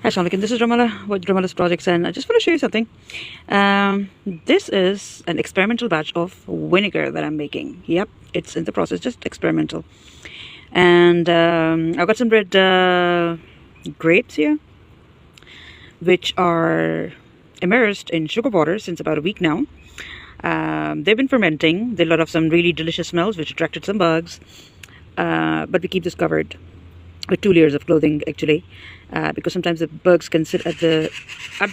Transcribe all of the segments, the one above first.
Assalamu alaikum, this is Ramala with Ramala's Projects, and I just want to show you something. This is an experimental batch of vinegar that I'm making. Yep, it's in the process, just experimental. And I've got some red grapes here, which are immersed in sugar water since about a week now. They've been fermenting. They let off some really delicious smells, which attracted some bugs. But we keep this covered with 2 layers of clothing, actually, because sometimes the bugs can sit at the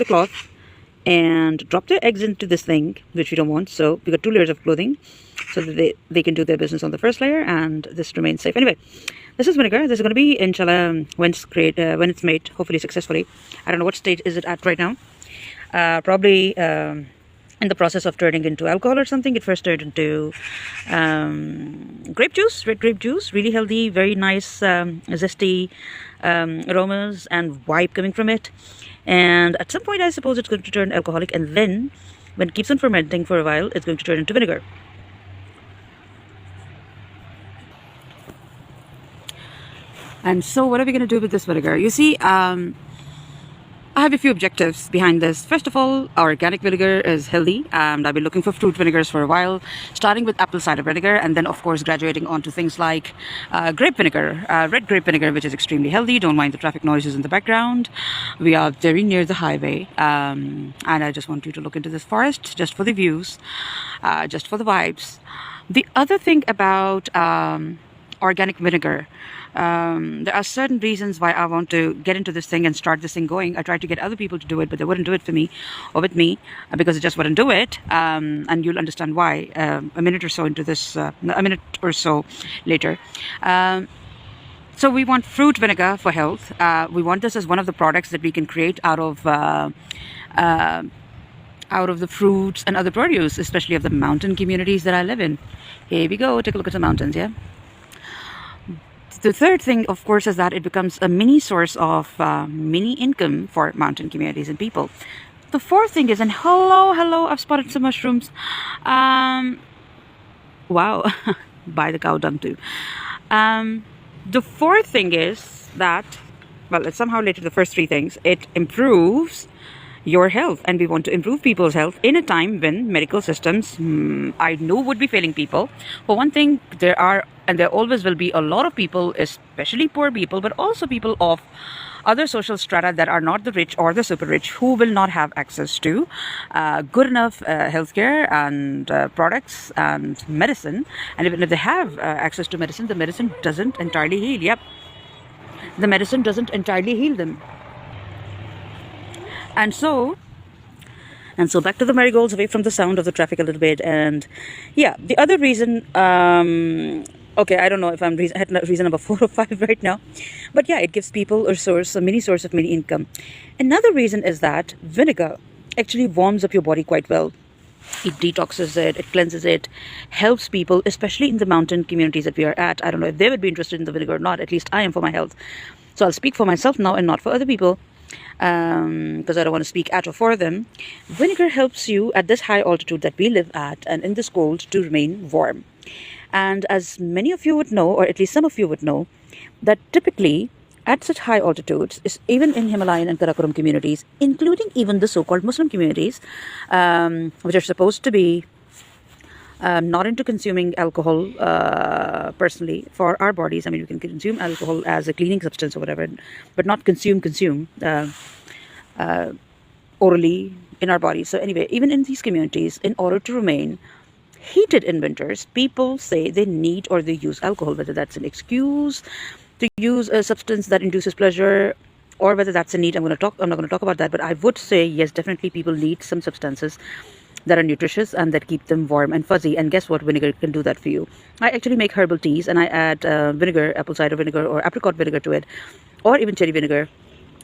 cloth and drop their eggs into this thing, which we don't want. So we got 2 layers of clothing so that they can do their business on the first layer, and this remains safe. Anyway, this is vinegar. This is going to be, inshallah, when it's made, hopefully successfully. I don't know what stage is it at right now. Probably in the process of turning into alcohol or something. It first turned into grape juice, red grape juice, really healthy, very nice, zesty aromas and vibe coming from it. And at some point, I suppose it's going to turn alcoholic, and then when it keeps on fermenting for a while, it's going to turn into vinegar. And so what are we going to do with this vinegar? You see, I have a few objectives behind this. First of all, organic vinegar is healthy, and I've been looking for fruit vinegars for a while, starting with apple cider vinegar, and then of course graduating onto things like grape vinegar, red grape vinegar, which is extremely healthy. Don't mind the traffic noises in the background. We are very near the highway, and I just want you to look into this forest just for the views, just for the vibes. The other thing about organic vinegar, there are certain reasons why I want to get into this thing and start this thing going. I tried to get other people to do it, but they wouldn't do it for me or with me, because it just wouldn't do it. And you'll understand why a minute or so into this, a minute or so later. So we want fruit vinegar for health. We want this as one of the products that we can create out of the fruits and other produce, especially of the mountain communities that I live in. Here we go. Take a look at the mountains, yeah? The third thing, of course, is that it becomes a mini source of mini income for mountain communities and people. The fourth thing is, and hello, I've spotted some mushrooms. Wow, by the cow dung too. The fourth thing is that, well, it's somehow related to the first three things. It improves your health, and we want to improve people's health in a time when medical systems, I know, would be failing people. For one thing, there are, and there always will be, a lot of people, especially poor people, but also people of other social strata that are not the rich or the super rich, who will not have access to good enough healthcare and products and medicine. And even if they have access to medicine, the medicine doesn't entirely heal. Yep, the medicine doesn't entirely heal them. And so back to the marigolds, away from the sound of the traffic a little bit. And yeah, the other reason, okay, I don't know if I'm reason number 4 or 5 right now, but yeah, it gives people a mini source of mini income. Another reason is that vinegar actually warms up your body quite well. It detoxes it, it cleanses it, helps people, especially in the mountain communities that we are at. I don't know if they would be interested in the vinegar or not. At least I am for my health. So I'll speak for myself now and not for other people, because I don't want to speak at or for them. Vinegar helps you at this high altitude that we live at and in this cold to remain warm. And as many of you would know, or at least some of you would know, that typically at such high altitudes, even in Himalayan and Karakoram communities, including even the so-called Muslim communities, which are supposed to be not into consuming alcohol personally for our bodies. I mean, we can consume alcohol as a cleaning substance or whatever, but not consume orally in our bodies. So anyway, even in these communities, in order to remain heated in winters, people say they need or they use alcohol, whether that's an excuse to use a substance that induces pleasure, or whether that's a need. I'm not going to talk about that, but I would say yes, definitely people need some substances that are nutritious and that keep them warm and fuzzy. And guess what? Vinegar can do that for you. I actually make herbal teas, and I add vinegar, apple cider vinegar or apricot vinegar to it, or even cherry vinegar.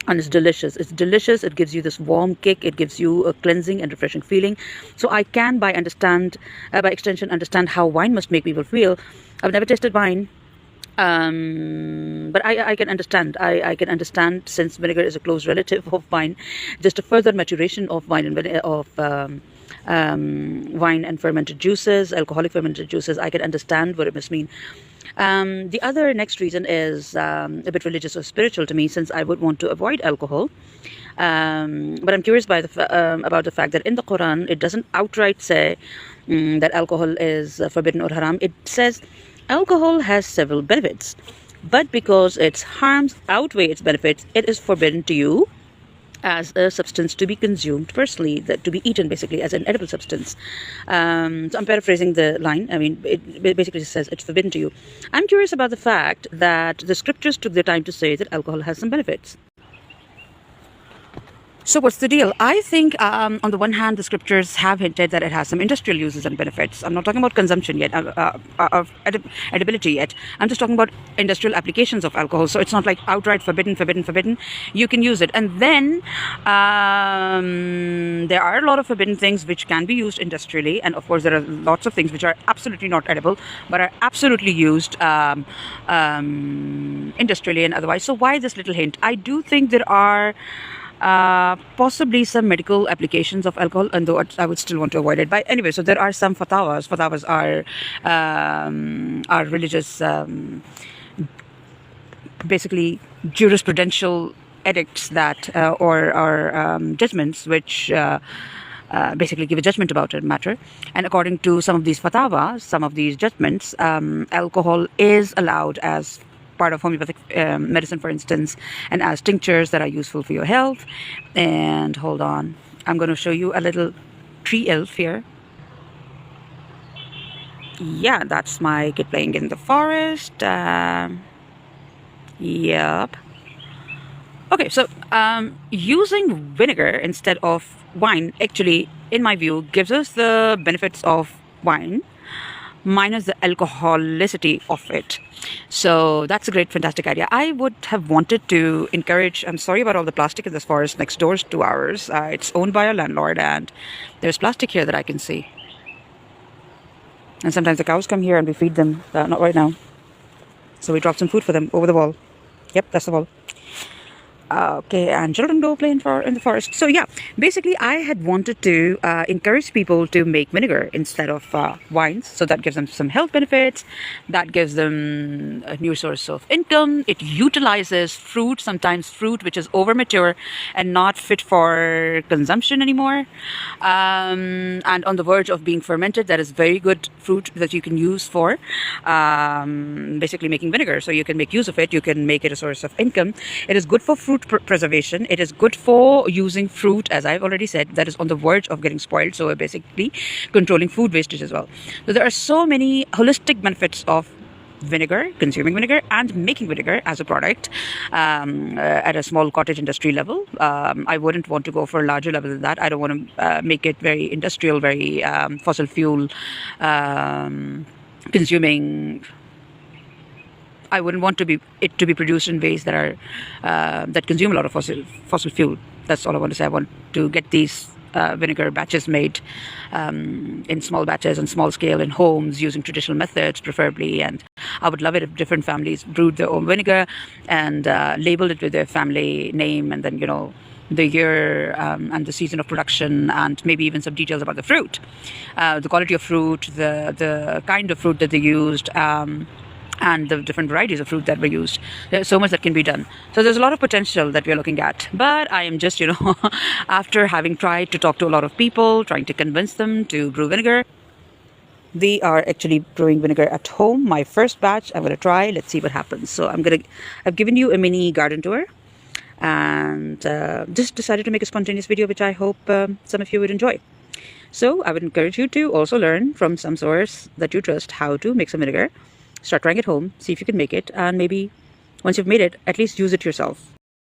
And it's delicious. It's delicious. It gives you this warm kick. It gives you a cleansing and refreshing feeling. So I can, by extension, understand how wine must make people feel. I've never tasted wine, but I can understand. I can understand, since vinegar is a close relative of wine, just a further maturation of wine and wine and fermented juices, alcoholic fermented juices. I can understand what it must mean. The other next reason is a bit religious or spiritual to me, since I would want to avoid alcohol. But I'm curious about the fact that in the Quran, it doesn't outright say that alcohol is forbidden or haram. It says alcohol has several benefits, but because its harms outweigh its benefits, it is forbidden to you as a substance to be consumed personally, that to be eaten basically as an edible substance. So I'm paraphrasing the line. I mean, it basically says it's forbidden to you. I'm curious about the fact that the scriptures took the time to say that alcohol has some benefits. So what's the deal? I think on the one hand, the scriptures have hinted that it has some industrial uses and benefits. I'm not talking about consumption yet, of edibility yet. I'm just talking about industrial applications of alcohol. So it's not like outright forbidden. You can use it. And then there are a lot of forbidden things which can be used industrially. And of course, there are lots of things which are absolutely not edible, but are absolutely used industrially and otherwise. So why this little hint? I do think there are possibly some medical applications of alcohol, and though I would still want to avoid it. But anyway, so there are some fatwas. Fatwas are religious, basically jurisprudential edicts that or judgments which basically give a judgment about a matter. And according to some of these fatwas, some of these judgments, alcohol is allowed as part of homeopathic medicine, for instance, and as tinctures that are useful for your health. And hold on, I'm going to show you a little tree elf here. Yeah, that's my kid playing in the forest. Yep. Okay, so using vinegar instead of wine actually, in my view, gives us the benefits of wine minus the alcoholicity of it. So that's a great, fantastic idea. I would have wanted to encourage, I'm sorry about all the plastic in this forest next door to ours. It's owned by a landlord, and there's plastic here that I can see. And sometimes the cows come here and we feed them, not right now. So we drop some food for them over the wall. Yep, that's the wall. Okay, and children go play in the forest. So yeah, basically I had wanted to encourage people to make vinegar instead of wines. So that gives them some health benefits. That gives them a new source of income. It utilizes fruit, sometimes fruit which is over mature and not fit for consumption anymore. And on the verge of being fermented, that is very good fruit that you can use for basically making vinegar. So you can make use of it. You can make it a source of income. It is good for fruit preservation. It is good for using fruit, as I've already said, that is on the verge of getting spoiled. So we're basically controlling food wastage as well. So there are so many holistic benefits of vinegar, consuming vinegar, and making vinegar as a product at a small cottage industry level. I wouldn't want to go for a larger level than that. I don't want to make it very industrial, very fossil fuel consuming. I wouldn't want it to be produced in ways that are that consume a lot of fossil fuel. That's all I want to say. I want to get these vinegar batches made in small batches and small scale in homes using traditional methods preferably. And I would love it if different families brewed their own vinegar and labeled it with their family name, and then, you know, the year and the season of production, and maybe even some details about the fruit, the quality of fruit, the kind of fruit that they used, and the different varieties of fruit that were used. There's so much that can be done. So there's a lot of potential that we're looking at. But I am just, after having tried to talk to a lot of people, trying to convince them to brew vinegar. They are actually brewing vinegar at home. My first batch, I'm going to try. Let's see what happens. So I've given you a mini garden tour, and just decided to make a spontaneous video, which I hope some of you would enjoy. So I would encourage you to also learn from some source that you trust how to make some vinegar. Start trying at home, see if you can make it, and maybe once you've made it, at least use it yourself.